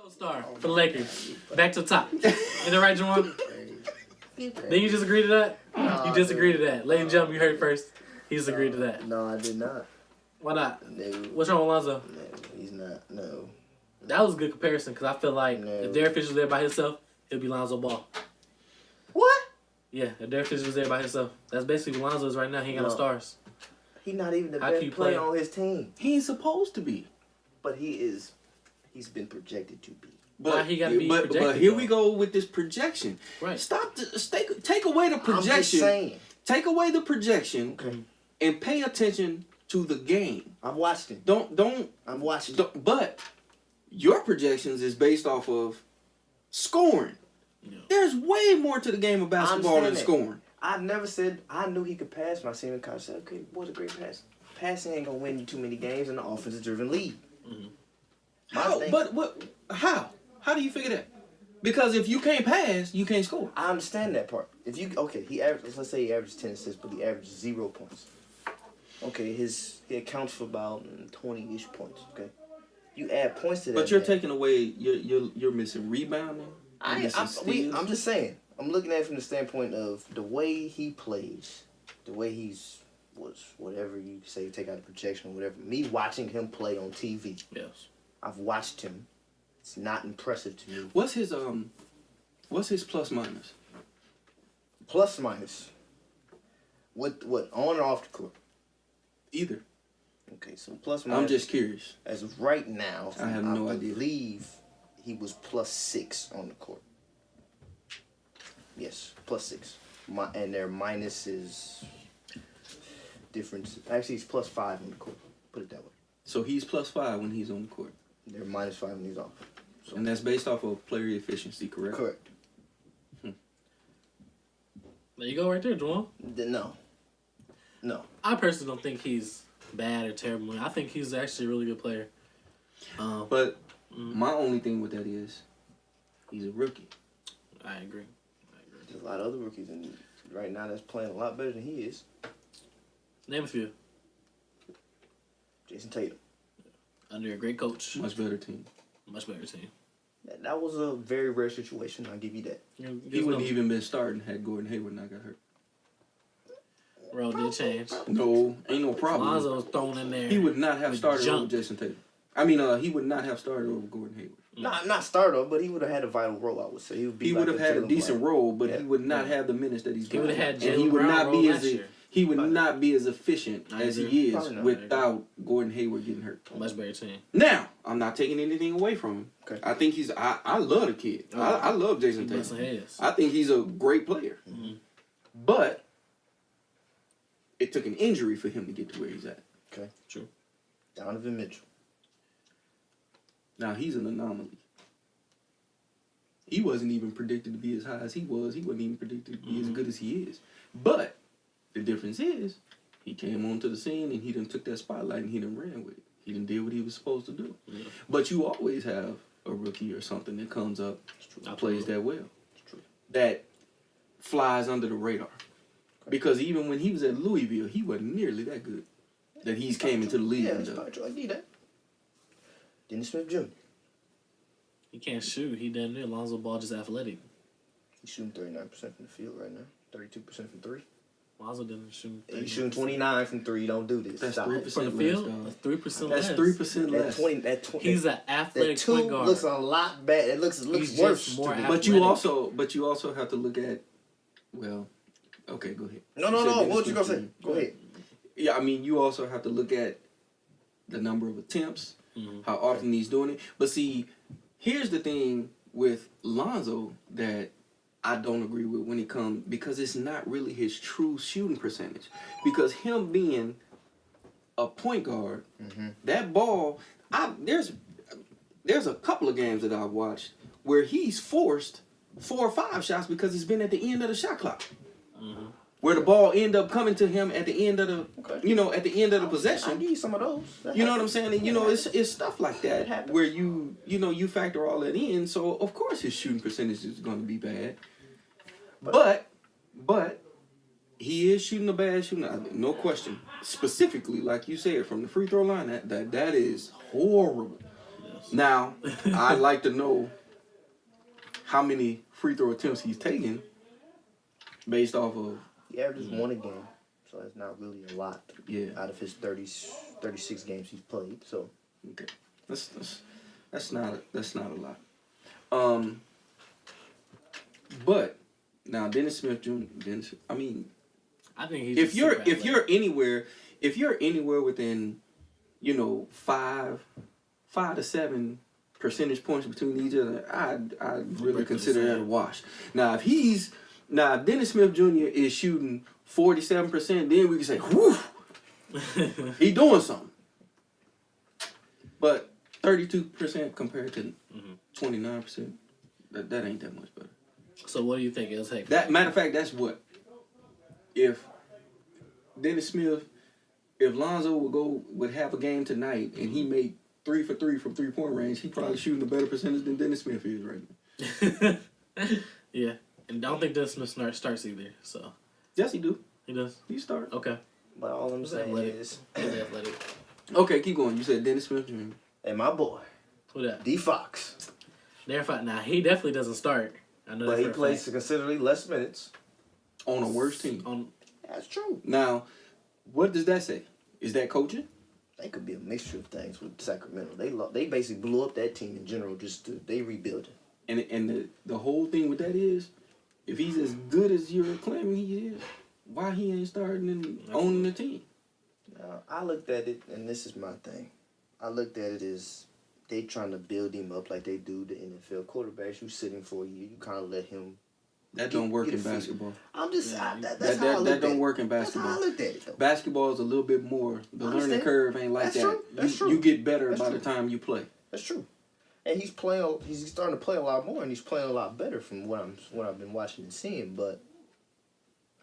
Star for the Lakers. Back to the top. Is that right, Jamal? Then you just agree to that? No, You disagree dude. to that. Ladies and gentlemen, you heard it first. He disagreed to that. No, I did not. Why not? No. What's wrong with Lonzo? No, he's not. No. That was a good comparison because I feel like No. if Derek Fisher was there by himself, it'd be Lonzo Ball. What? Yeah, if Derek Fisher was there by himself. That's basically what Lonzo is right now. He ain't got no No. stars. He's not even the How can best you player play? on his team. He ain't supposed to be. But he is. He's been projected to be. Why he gotta be but projected, here though? we go with this projection. Right. Take away the I'm just projection. saying. Take away the projection Okay. and pay attention to the game. I've watched him. I've watched him. But your projections is based off of scoring. Yeah. There's way more to the game of basketball than understand that. scoring. I've never said I knew he could pass when I seen him in college. I said, okay, boy's a great passer. Passing ain't gonna win you too many games in the offensive driven league. Mm-hmm. How? But what? How? How do you figure that? Because if you can't pass, you can't score. I understand that part. If you he averages, let's say he averages 10 assists, but he averages 0 points. Okay, he accounts for about 20-ish points. Okay, you add points to that. But you're taking away. You're missing rebounding. I'm just saying. I'm looking at it from the standpoint of the way he plays, the way whatever you say, take out the projection or whatever. Me watching him play on TV. Yes. I've watched him. It's not impressive to me. What's his plus minus? Plus minus. What on or off the court? Either. Okay, so plus minus. I'm just curious. As of right now, I have no idea. I believe he was +6 on the court. Yes, +6. And their minus is difference. Actually, he's +5 on the court. Put it that way. So he's +5 when he's on the court. They're -5 when he's off. So And that's based off of player efficiency, correct? correct. There you go right there, Jamal. No. I personally don't think he's bad or terrible. I think he's actually a really good player. But my only thing with that is he's a rookie. I agree. There's a lot of other rookies right now that's playing a lot better than he is. Name a few. Jason Tatum. Under a great coach. Much better team. Much better team. That was a very rare situation. I'll give you that. He wouldn't even been starting had Gordon Hayward not got hurt. World did change. No, ain't no problem. Lonzo was thrown in there. He would not have with started junk. over Jason Tatum. I mean, he would not have started over Gordon Hayward. Not start off, but he would have had a vital role. I would say he would be. He like would have had a Jalen decent Brown. role, but Yeah. he would not have the minutes that he's He would have got. had And Jalen he would Brown not role be last as year. he would not be as efficient I as agree. he is Probably not. without Gordon Hayward getting hurt. Much better team. Now, I'm not taking anything away from him. Okay. I think he's. I love the kid. I love Jason He busting Tatum. heads. I think he's a great player. Mhm. But it took an injury for him to get to where he's at. Okay. True. Donovan Mitchell. Now he's an anomaly. He wasn't even predicted to be as high as he was. He wasn't even predicted to be as good as he is. But the difference is, he came onto the scene and he done took that spotlight and he done ran with it. He done did what he was supposed to do. Yeah. But you always have a rookie or something that comes up, plays that well, true. that flies under the radar. Because even when he was at Louisville, he wasn't nearly that good. That he's came into the league. Yeah, and that's done. probably true. I get that. Dennis Smith Jr. He can't shoot. He doesn't do. Lonzo Ball just athletic. He's shooting 39% from the field right now. 32% from 3. Lonzo didn't shoot. He's shooting 29 from 3. Don't do this. That's Stop 3%. it. From the less, field? dog. That's 3% That's less. 3% That less. 20. He's an that athletic 2 point guard. looks a lot bad. It looks He's worse. just more to me. But you athletic. also have to look at, well, okay, go ahead. No. You said Dennis What you gonna Smith say? Jr. Go ahead. Yeah, I mean, you also have to look at the number of attempts, how often he's doing it. But see, here's the thing with Lonzo that I don't agree with when it comes, because it's not really his true shooting percentage. Because him being a point guard, that ball, there's a couple of games that I've watched where he's forced 4 or 5 shots because it's been at the end of the shot clock. Where the ball end up coming to him at the end of the, at the end of the I possession. give you some of those. That You know what I'm happens. saying? And, it's stuff like It that happens. where you factor all that in. So of course his shooting percentage is going to be bad. But he is shooting a bad shooting. No question. Specifically, like you said, from the free throw line, that is horrible. Yes. Now, I'd like to know how many free throw attempts he's taking based off of. He averages 1 a game, so that's not really a lot. Yeah. Out of his 36 games he's played, so. Okay, that's not a lot. But now Dennis Smith Jr. I think he's if you're anywhere within, 5 to 7 percentage points between each other, I'd really consider that a wash. Now if Dennis Smith Jr. is shooting 47%, then we can say, whew, he doing something. But 32% compared to 29%, that ain't that much better. So what do you think it'll take? That matter of fact, that's what. If Dennis Smith, if Lonzo would have a game tonight and he made 3 for 3 from 3-point range, he probably shooting a better percentage than Dennis Smith is right now. Yeah, and I don't think Dennis Smith starts either. So yes, he do. He does. He start. Okay. But all I'm saying is, athletic. Okay, keep going. You said Dennis Smith Jr. and my boy, Who that? D Fox. Now he definitely doesn't start. I know But that he plays considerably less minutes. On a worse team. That's true. Now, what does that say? Is that coaching? They could be a mixture of things with Sacramento. They basically blew up that team in general. They rebuilt it. And the whole thing with that is, if he's as good as you're claiming he is, why he ain't starting and owning the team? Now, I looked at it, and this is my thing. I looked at it as they trying to build him up like they do the NFL quarterbacks. You sitting for a year, you kind of let him. That don't work in basketball. I'm just that's how I looked that don't work in basketball. That's how I looked at it, though. Basketball is a little bit more. The learning curve ain't like That's that. true. That's true. You get better That's by true. the time you play. That's true. And he's starting to play a lot more, and he's playing a lot better from what I've been watching and seeing. But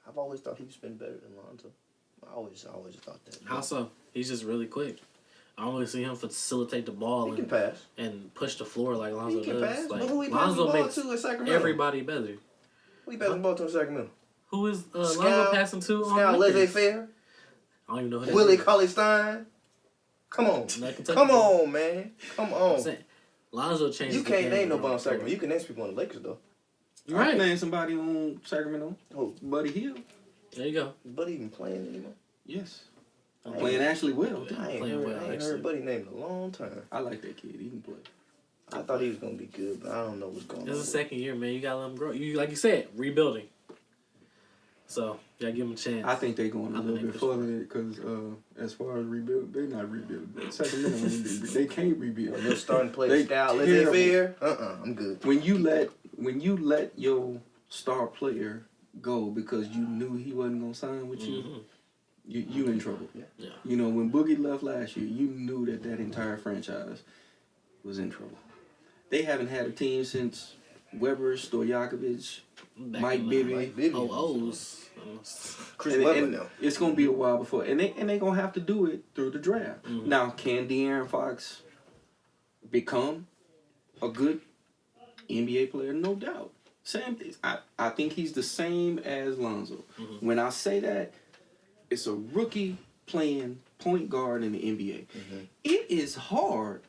I've always thought he's been better than Lonzo. I always thought that. How so? He's just really quick. I don't really see him facilitate the ball He can pass and push the floor like Lonzo He can does. pass. Like, But who he passing the Lonzo ball makes to in Sacramento? everybody better. Who he passing the ball to in Sacramento? Who is Lonzo passing to? Scout Laissez-Faire? I don't even know who that Willie is. Cauley-Stein? Come on. Kentucky. Come on, man. Come on. I'm saying, Lonzo changed. You can't name nobody on Sacramento. You can name people on the Lakers, though. You're I right. can name somebody on Sacramento. Who? Buddy Hield. There you go. Buddy even playing anymore? Yes. Playing actually well. I ain't Playing well, heard actually. Buddy name in a long time. I like that kid. He can play. I thought he was going to be good, but I don't know what's going on. This is the second year, man. You gotta let him grow. You like you said, rebuilding. So you gotta give him a chance. I think they're going a I little think bit they further because as far as rebuild, they're not rebuilding. Sacramento, they can't rebuild. They're starting to play They Scout terrible. Laissez-Faire? I'm good. When you let your star player go because you knew he wasn't gonna sign with you, you in trouble. Yeah. You know, when Boogie left last year, you knew that entire franchise was in trouble. They haven't had a team since Weber, Stojakovic, Mike Bibby. O's. Chris And Webber now. it's gonna be a while before, and they gonna have to do it through the draft. Now, can De'Aaron Fox become a good NBA player? No doubt. Same thing. I think he's the same as Lonzo. When I say that, it's a rookie playing point guard in the NBA. It is hard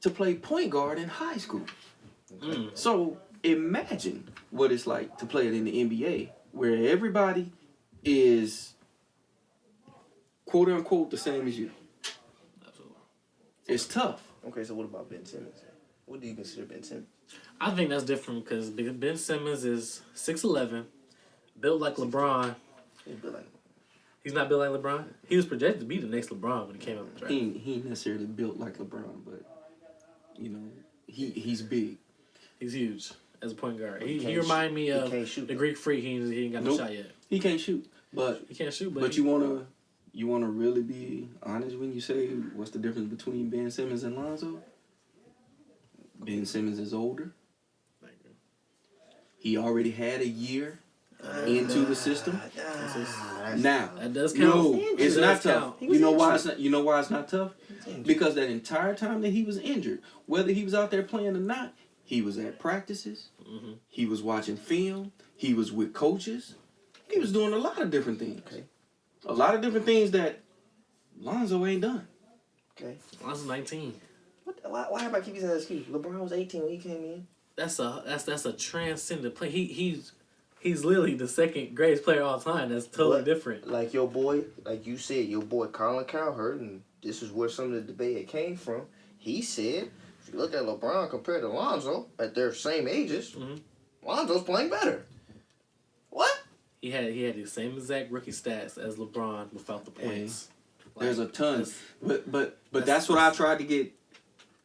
to play point guard in high school. So imagine what it's like to play it in the NBA, where everybody is quote unquote the same as you. Absolutely. It's tough. Okay, so what about Ben Simmons? What do you consider Ben Simmons? I think that's different because Ben Simmons is 6'11", built like LeBron. He's built like He's not built like LeBron. He was projected to be the next LeBron when he came up the draft. He ain't necessarily built like LeBron, but you know he's big. He's huge as a point guard. He He can't remind me of can't shoot, the though. Greek Freak. He ain't got no Nope. shot yet. He can't shoot, but He can't shoot, but you wanna really be honest when you say what's the difference between Ben Simmons and Lonzo? Ben Simmons is older. He already had a year into the system. Now, that does count. no, it's It not does tough. count. You know why it's not? You know why it's not tough? Because that entire time that he was injured, whether he was out there playing or not, he was at practices. He was watching film. He was with coaches. He was doing a lot of different things. Okay. A lot of different things that Lonzo ain't done. Okay. Lonzo's 19. Why everybody keep using that excuse? LeBron was 18 when he came in. That's a transcendent play. He's literally the second greatest player of all time. That's totally different. Like your boy, like you said, your boy Colin Cowherd, and this is where some of the debate came from. He said, if you look at LeBron compared to Lonzo at their same ages, Lonzo's playing better. What? He had the same exact rookie stats as LeBron without the points. There's a ton, but that's what I tried to get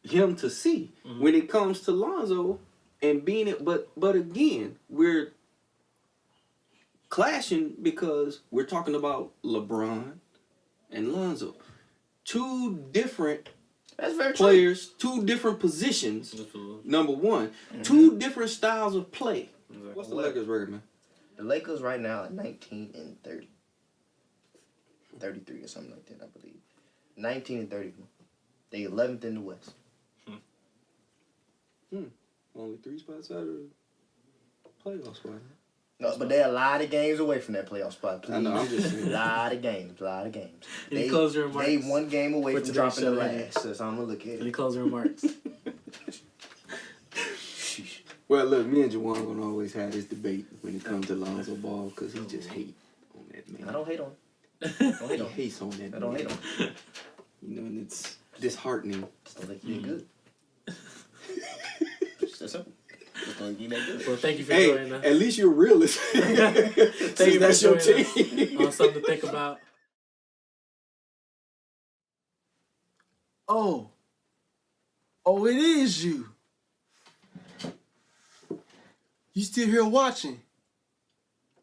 him to see when it comes to Lonzo and being it. But again, we're clashing because we're talking about LeBron and Lonzo, two different players, two different positions. Number one, two different styles of play. What's the Lakers record, man? The Lakers right now at 19 and 30. 33 or something like that, I believe. 19 and 31. They 11th in the West. Only 3 spots out of the playoff spot. No, but they're a lot of games away from that playoff spot. Please. I know, I'm just saying. A lot of games. Any closing remarks? They one game away from dropping the last. Right? That's how I'm going to look at it. Any closing remarks? Well, look, me and Juwan going to always have this debate when it comes to Lonzo Ball because he just hate on that man. I don't hate on him. He hates on that man. I don't hate on him. You know, and it's disheartening. Just don't think he did good. Just that simple. Just don't think he did good. Well, thank you for joining us. At least you're a realist. Thank you for that's your joining team. us on Something to Think About. Oh, it is you. You still here watching?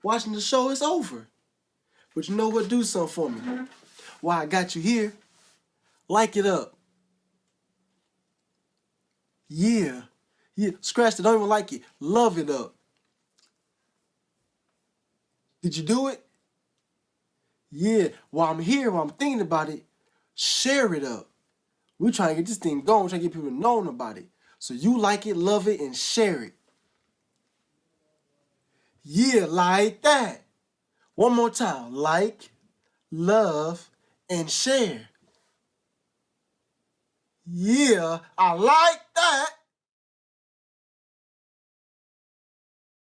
Watching the show is over. But you know what? Do something for me. While I got you here, like it up. Yeah. Scratch it. Don't even like it. Love it up. Did you do it? Yeah. While I'm here, while I'm thinking about it, share it up. We're trying to get this thing going. We're trying to get people knowing about it. So you like it, love it, and share it. Yeah, like that. One more time. Like, love, and share. Yeah, I like that.